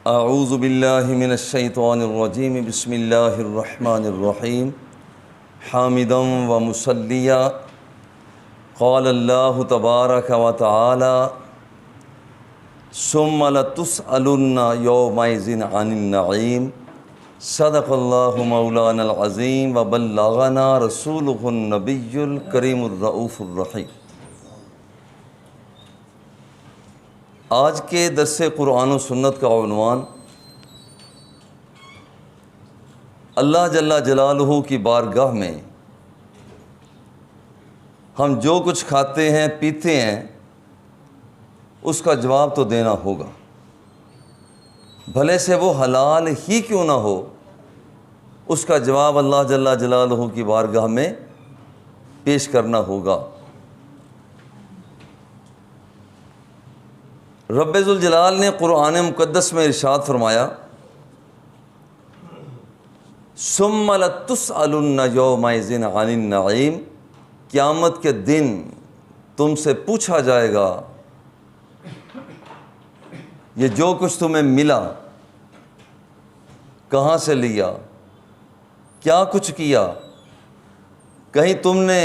اعوذ باللہ من الشیطان الرجیم بسم اللہ الرحمن الرحیم حامدا و مسلیا قال اللہ تبارک و تعالی ثم لتسألن یومئذ عن النعیم صدق اللہ مولانا العظیم و بلغنا رسولہ النبی الکریم الرؤوف الرحیم۔ آج کے درس قرآن و سنت کا عنوان اللہ جل جلالہ کی بارگاہ میں ہم جو کچھ کھاتے ہیں پیتے ہیں اس کا جواب تو دینا ہوگا، بھلے سے وہ حلال ہی کیوں نہ ہو، اس کا جواب اللہ جل جلالہ کی بارگاہ میں پیش کرنا ہوگا۔ رب ذوالجلال نے قرآن مقدس میں ارشاد فرمایا ثم لتسألن یومئذ عن النعیم، قیامت کے دن تم سے پوچھا جائے گا یہ جو کچھ تمہیں ملا کہاں سے لیا، کیا کچھ کیا، کہیں تم نے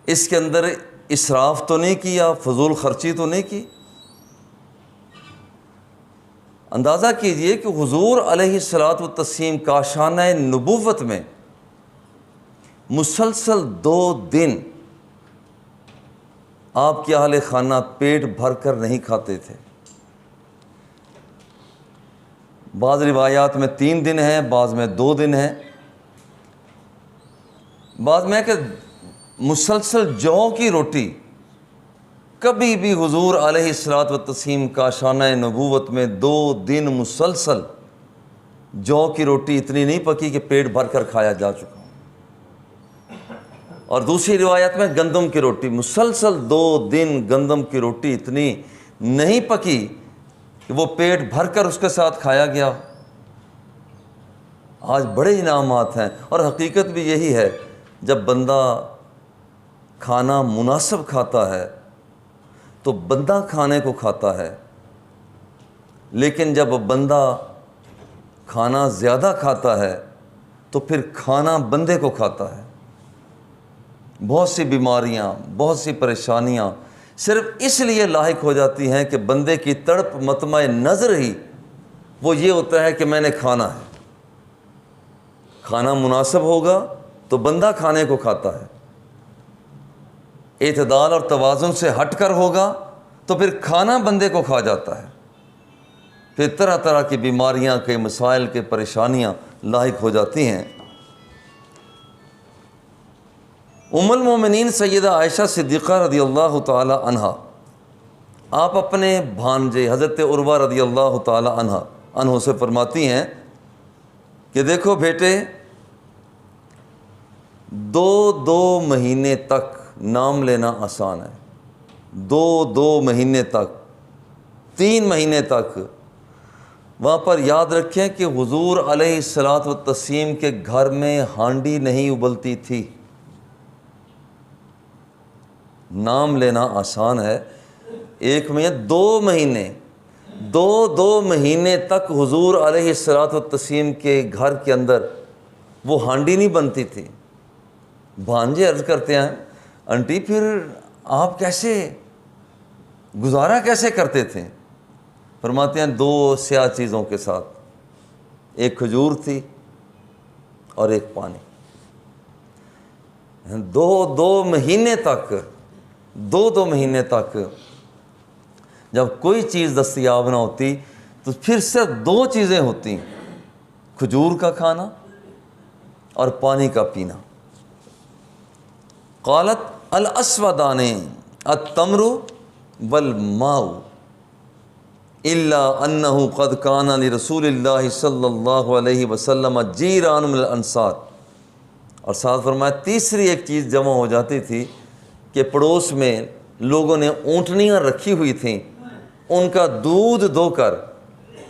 اس کے اندر اسراف تو نہیں کیا، فضول خرچی تو نہیں کی۔ اندازہ کیجئے کہ حضور علیہ الصلاۃ والتسلیم کاشانہ نبوت میں مسلسل 2 دن آپ کے اہل خانہ پیٹ بھر کر نہیں کھاتے تھے۔ بعض روایات میں 3 دن ہیں، بعض میں 2 دن ہیں، بعض میں کہ مسلسل جو کی روٹی کبھی بھی حضور علیہ الصلاۃ والتسلیم کاشانہ نبوت میں 2 دن مسلسل جو کی روٹی اتنی نہیں پکی کہ پیٹ بھر کر کھایا جا چکا۔ اور دوسری روایت میں گندم کی روٹی مسلسل 2 دن گندم کی روٹی اتنی نہیں پکی کہ وہ پیٹ بھر کر اس کے ساتھ کھایا گیا۔ آج بڑے انعامات ہیں، اور حقیقت بھی یہی ہے، جب بندہ کھانا مناسب کھاتا ہے تو بندہ کھانے کو کھاتا ہے، لیکن جب بندہ کھانا زیادہ کھاتا ہے تو پھر کھانا بندے کو کھاتا ہے۔ بہت سی بیماریاں، بہت سی پریشانیاں صرف اس لیے لاحق ہو جاتی ہیں کہ بندے کی تڑپ مطمع نظر ہی وہ یہ ہوتا ہے کہ میں نے کھانا ہے۔ کھانا مناسب ہوگا تو بندہ کھانے کو کھاتا ہے، اعتدال اور توازن سے ہٹ کر ہوگا تو پھر کھانا بندے کو کھا جاتا ہے، پھر طرح طرح کی بیماریاں کے مسائل کے پریشانیاں لاحق ہو جاتی ہیں۔ ام المومنین سیدہ عائشہ صدیقہ رضی اللہ تعالی عنہا، آپ اپنے بھانجے حضرت عروہ رضی اللہ تعالی عنہ سے فرماتی ہیں کہ دیکھو بیٹے، 2 مہینے تک نام لینا آسان ہے، 2 مہینے تک، 3 مہینے تک وہاں پر یاد رکھیں کہ حضور علیہ الصلاۃ والتسلیم کے گھر میں ہانڈی نہیں ابلتی تھی۔ نام لینا آسان ہے، 1 مہینے 2 مہینے 2 مہینے تک حضور علیہ الصلاۃ والتسلیم کے گھر کے اندر وہ ہانڈی نہیں بنتی تھی۔ بھانجے عرض کرتے ہیں آنٹی پھر آپ کیسے گزارا کیسے کرتے تھے؟ فرماتے ہیں 2 سیاہ چیزوں کے ساتھ، ایک کھجور تھی اور ایک پانی۔ 2 مہینے تک 2 مہینے تک جب کوئی چیز دستیاب نہ ہوتی تو پھر صرف 2 چیزیں ہوتی، کھجور کا کھانا اور پانی کا پینا۔ قالت الاسودان التمر والماء الا انه قد كان لرسول اللہ صلی اللہ علیہ وسلم جیران من الانصار، اور ساتھ فرمایا تیسری ایک چیز جمع ہو جاتی تھی کہ پڑوس میں لوگوں نے اونٹنیاں رکھی ہوئی تھیں، ان کا دودھ دو کر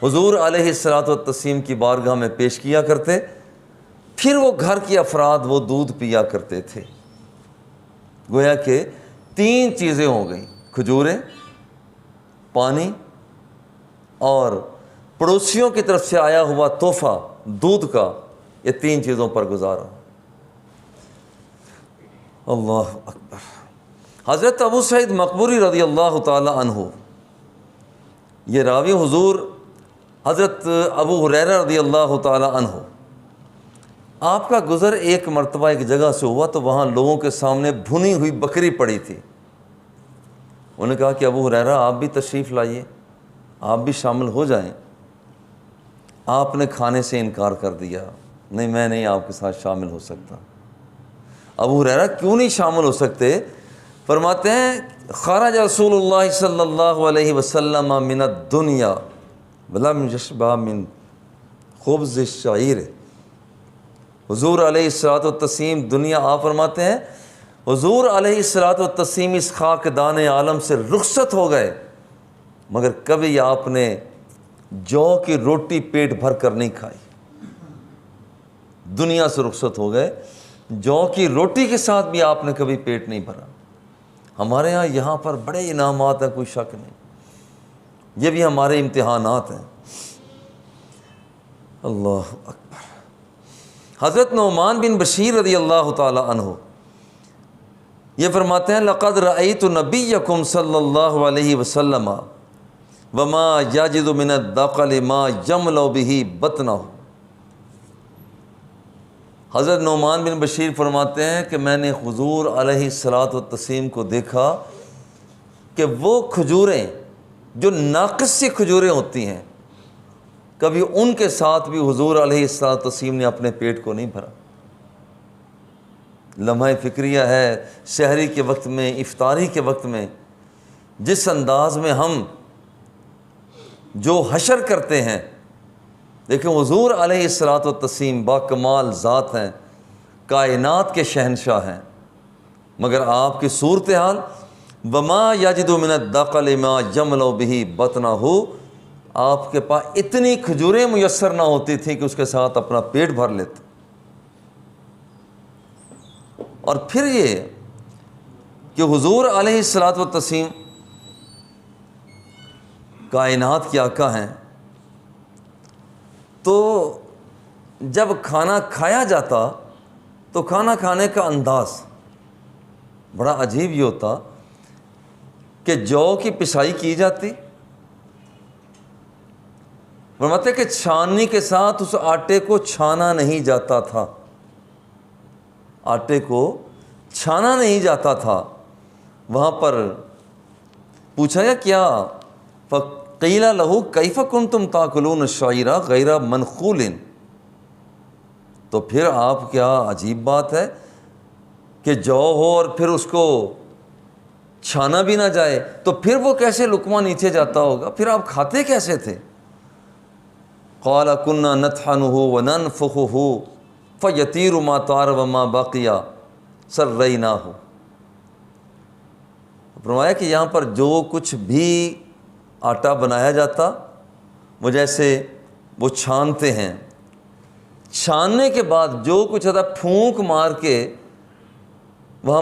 حضور علیہ الصلاۃ والتسلیم کی بارگاہ میں پیش کیا کرتے، پھر وہ گھر کے افراد وہ دودھ پیا کرتے تھے۔ گویا کہ 3 چیزیں ہو گئیں، کھجوریں، پانی اور پڑوسیوں کی طرف سے آیا ہوا تحفہ دودھ کا، یہ 3 چیزوں پر گزارا۔ اللہ اکبر۔ حضرت ابو سعید مقبوری رضی اللہ تعالی عنہ، یہ راوی حضور حضرت ابو ہریرہ رضی اللہ تعالی عنہ، آپ کا گزر ایک مرتبہ ایک جگہ سے ہوا تو وہاں لوگوں کے سامنے بھنی ہوئی بکری پڑی تھی۔ انہوں نے کہا کہ ابو ہریرہ آپ بھی تشریف لائیے، آپ بھی شامل ہو جائیں۔ آپ نے کھانے سے انکار کر دیا، نہیں میں نہیں آپ کے ساتھ شامل ہو سکتا۔ ابو ہریرہ کیوں نہیں شامل ہو سکتے؟ فرماتے ہیں خرج رسول اللہ صلی اللہ علیہ وسلم من الدنیا ولم یشبع من خبز الشعیر۔ حضور علیہ الصلوۃ والتسلیم دنیا، آپ فرماتے ہیں حضور علیہ الصلوۃ والتسلیم اس خاکدان عالم سے رخصت ہو گئے، مگر کبھی آپ نے جو کی روٹی پیٹ بھر کر نہیں کھائی۔ دنیا سے رخصت ہو گئے، جو کی روٹی کے ساتھ بھی آپ نے کبھی پیٹ نہیں بھرا۔ ہمارے یہاں پر بڑے انعامات ہیں، کوئی شک نہیں، یہ بھی ہمارے امتحانات ہیں۔ اللہ اکبر۔ حضرت نعمان بن بشیر رضی اللہ تعالی عنہ یہ فرماتے ہیں لقد رأیت نبیکم صلی اللہ علیہ وسلم وما یجد من الدقل ما یملأ به بطنہ۔ حضرت نعمان بن بشیر فرماتے ہیں کہ میں نے حضور علیہ الصلوۃ والتسلیم کو دیکھا کہ وہ کھجوریں جو ناقص سی کھجوریں ہوتی ہیں، کبھی ان کے ساتھ بھی حضور علیہ الصلوۃ والتسلیم نے اپنے پیٹ کو نہیں بھرا۔ لمحہ فکریہ ہے، سحری کے وقت میں، افطاری کے وقت میں جس انداز میں ہم جو حشر کرتے ہیں، دیکھیں حضور علیہ الصلوۃ والتسلیم با کمال ذات ہیں، کائنات کے شہنشاہ ہیں، مگر آپ کی صورتحال وما یجد من الدقل ما یملأ به بطنہ، آپ کے پاس اتنی کھجوریں میسر نہ ہوتی تھیں کہ اس کے ساتھ اپنا پیٹ بھر لیتے۔ اور پھر یہ کہ حضور علیہ الصلوۃ والتسلیم کائنات کے آقا ہیں، تو جب کھانا کھایا جاتا تو کھانا کھانے کا انداز بڑا عجیب یہ ہوتا کہ جو کی پسائی کی جاتی، فرماتے کہ چھاننی کے ساتھ اس آٹے کو چھانا نہیں جاتا تھا، آٹے کو چھانا نہیں جاتا تھا۔ وہاں پر پوچھا گیا کیا؟ فقیل لہ کیف کنتم تاکلون الشعیر غیر منخول، تو پھر آپ کیا عجیب بات ہے کہ جو ہو اور پھر اس کو چھانا بھی نہ جائے، تو پھر وہ کیسے لقمہ نیچے جاتا ہوگا؟ پھر آپ کھاتے کیسے تھے؟ قال كنا نطحنه وننفخه فيطير ما طار وما بقي سريناه۔ فرمایا کہ یہاں پر جو کچھ بھی آٹا بنایا جاتا وہ جیسے وہ چھانتے ہیں، چھاننے کے بعد جو کچھ ہوتا پھونک مار کے وہاں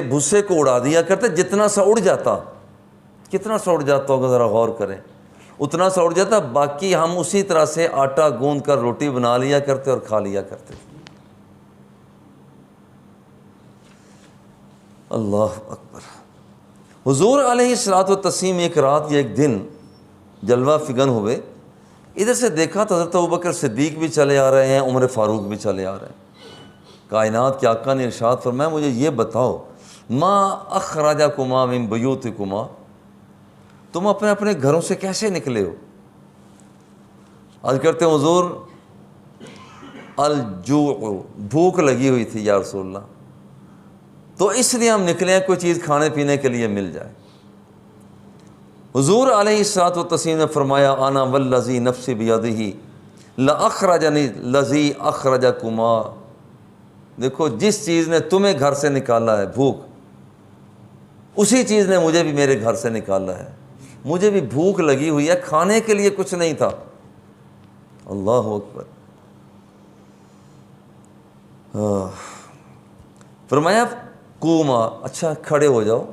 بھوسے کو اڑا دیا کرتے، جتنا سا اڑ جاتا، کتنا سا اڑ جاتا ہوگا ذرا غور کریں، اتنا سا اڑ جاتا، باقی ہم اسی طرح سے آٹا گوندھ کر روٹی بنا لیا کرتے اور کھا لیا کرتے۔ اللہ اکبر۔ حضور علیہ الصلوۃ والتسلیم ایک رات یا ایک دن جلوہ فگن ہوئے، ادھر سے دیکھا تو حضرت ابوبکر صدیق بھی چلے آ رہے ہیں، عمر فاروق بھی چلے آ رہے ہیں۔ کائنات کے آقا نے ارشاد فرمایا مجھے یہ بتاؤ ما اخرجکما من بیوتکما، تم اپنے اپنے گھروں سے کیسے نکلے ہو؟ آج کرتے ہیں حضور الجوع، بھوک لگی ہوئی تھی یا رسول اللہ، تو اس لیے ہم نکلے ہیں کوئی چیز کھانے پینے کے لیے مل جائے۔ حضور علیہ الصلوۃ والتسلیم نے فرمایا انا والذی نفسی بیدہ لاخرجنی الذی اخرجکما، دیکھو جس چیز نے تمہیں گھر سے نکالا ہے بھوک، اسی چیز نے مجھے بھی میرے گھر سے نکالا ہے، مجھے بھی بھوک لگی ہوئی ہے، کھانے کے لیے کچھ نہیں تھا۔ اللہ اکبر۔ فرمایا قوما، اچھا کھڑے ہو جاؤ،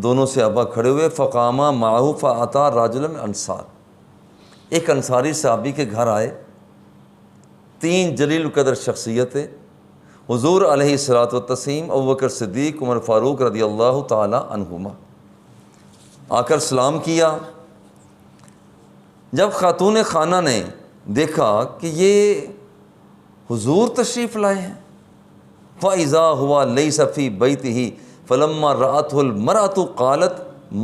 دونوں سے ابا کھڑے ہوئے، فقاما معه فاتا رجل من انصار، ایک انصاری صحابی کے گھر آئے، 3 جلیل القدر شخصیتیں، حضور علیہ الصلوۃ والتسلیم، ابوبکر صدیق، عمر فاروق رضی اللہ تعالی عنہما، آ کر سلام کیا۔ جب خاتون خانہ نے دیکھا کہ یہ حضور تشریف لائے ہیں، فَإِذَا هُوَ لَيْسَ فِي بَيْتِهِ فَلَمَّا رَأَتْهُ الْمَرْأَةُ قَالَتْ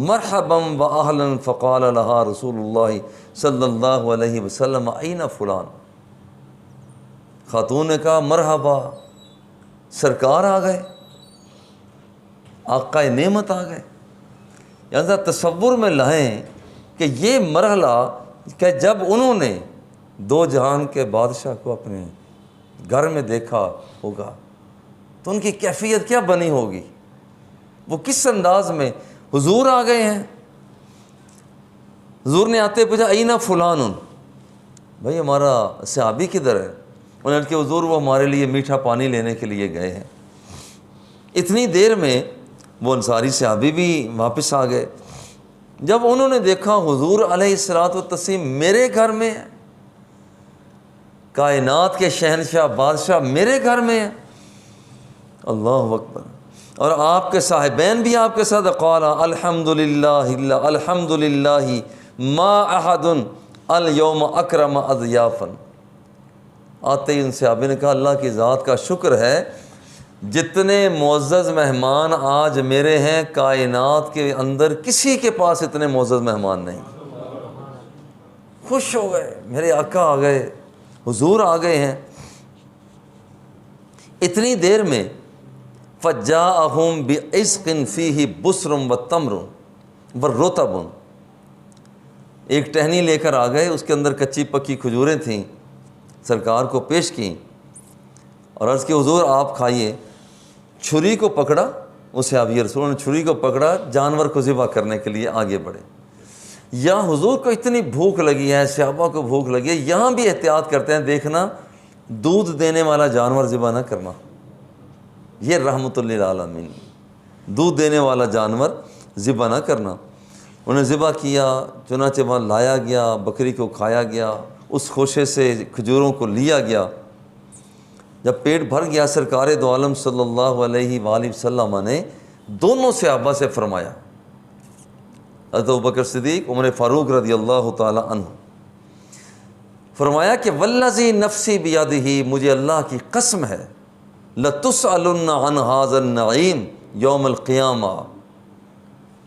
مَرْحَبًا وَأَهْلًا فَقَالَ لَهَا رسول اللہ صلی اللہ علیہ وسلم أَيْنَ فلان۔ خاتون نے کہا مرحبا، سرکار آ گئے، آقا نعمت آ گئے۔ یہاں تصور میں لائیں کہ یہ مرحلہ کہ جب انہوں نے 2 جہان کے بادشاہ کو اپنے گھر میں دیکھا ہوگا تو ان کی کیفیت کیا بنی ہوگی، وہ کس انداز میں حضور آ گئے ہیں۔ حضور نے آتے پوچھا اینا فلان، بھائی ہمارا صحابی کدھر ہے؟ انہوں نے کہا حضور وہ ہمارے لیے میٹھا پانی لینے کے لیے گئے ہیں۔ اتنی دیر میں وہ انصاری صحابی بھی واپس آ گئے۔ جب انہوں نے دیکھا حضور علیہ الصلوۃ والتسلیم میرے گھر میں ہے، کائنات کے شہنشاہ بادشاہ میرے گھر میں ہیں، اللہ اکبر، اور آپ کے صاحبین بھی آپ کے ساتھ، قال الحمدللہ الحمدللہ ما احد الیوم اکرم اضیافا۔ آتے ہی ان صحابی نے کہا اللہ کی ذات کا شکر ہے، جتنے معزز مہمان آج میرے ہیں کائنات کے اندر کسی کے پاس اتنے معزز مہمان نہیں۔ خوش ہو گئے، میرے آقا آ گئے، حضور آ گئے ہیں۔ اتنی دیر میں فَجَاءَهُمْ بِعِسْقٍ فِيهِ بُسْرٌ وَتَمْرٌ وَالرُّطَبٌ، ایک ٹہنی لے کر آ گئے، اس کے اندر کچی پکی کھجوریں تھیں، سرکار کو پیش کیں اور عرض کی حضور آپ کھائیے۔ چھری کو پکڑا، اس صحابی رسول نے چھری کو پکڑا، جانور کو ذبح کرنے کے لیے آگے بڑھے۔ یا حضور کو اتنی بھوک لگی ہے، صحابہ کو بھوک لگی ہے، یہاں بھی احتیاط کرتے ہیں، دیکھنا دودھ دینے والا جانور ذبح نہ کرنا، یہ رحمت للعالمین، دودھ دینے والا جانور ذبح نہ کرنا۔ انہیں ذبح کیا، چنانچہ وہاں لایا گیا، بکری کو کھایا گیا، اس خوشے سے کھجوروں کو لیا گیا۔ جب پیٹ بھر گیا، سرکار دو عالم صلی اللہ علیہ وآلہ وسلم نے دونوں صحابہ سے فرمایا، حضرت ابوبکر صدیق، عمر فاروق رضی اللہ تعالی عنہ، فرمایا کہ والذی نفسی بیدہ، مجھے اللہ کی قسم ہے، لتسألن عن ھذا النعیم یوم القیامہ۔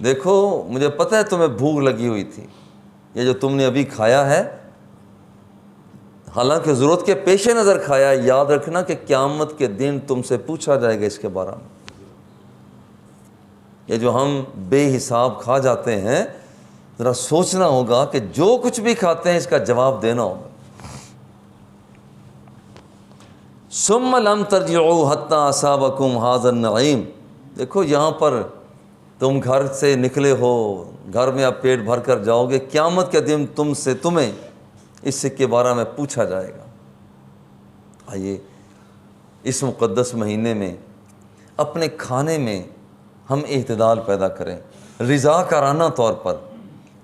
دیکھو مجھے پتہ ہے تمہیں بھوک لگی ہوئی تھی، یہ جو تم نے ابھی کھایا ہے، حالانکہ ضرورت کے پیش نظر کھایا، یاد رکھنا کہ قیامت کے دن تم سے پوچھا جائے گا اس کے بارے میں۔ یہ جو ہم بے حساب کھا جاتے ہیں، ذرا سوچنا ہوگا کہ جو کچھ بھی کھاتے ہیں اس کا جواب دینا ہوگا۔ ثم لم ترجعوا حتى اصابكم هذا النعیم، دیکھو یہاں پر تم گھر سے نکلے ہو، گھر میں اب پیٹ بھر کر جاؤ گے، قیامت کے دن تمہیں اس کے بارے میں پوچھا جائے گا۔ آئیے اس مقدس مہینے میں اپنے کھانے میں ہم اعتدال پیدا کریں، رضاکارانہ طور پر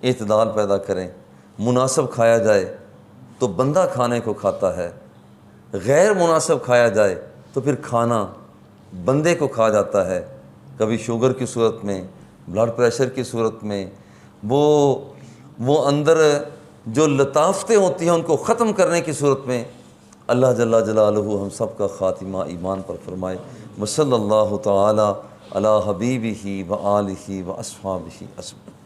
اعتدال پیدا کریں، مناسب کھایا جائے تو بندہ کھانے کو کھاتا ہے، غیر مناسب کھایا جائے تو پھر کھانا بندے کو کھا جاتا ہے، کبھی شوگر کی صورت میں، بلڈ پریشر کی صورت میں، وہ اندر جو لطافتیں ہوتی ہیں ان کو ختم کرنے کی صورت میں۔ اللہ جل جلالہ ہم سب کا خاتمہ ایمان پر فرمائے۔ وصلی اللہ تعالی علی حبیبہ و آلہ و اصحابہ اجمعین۔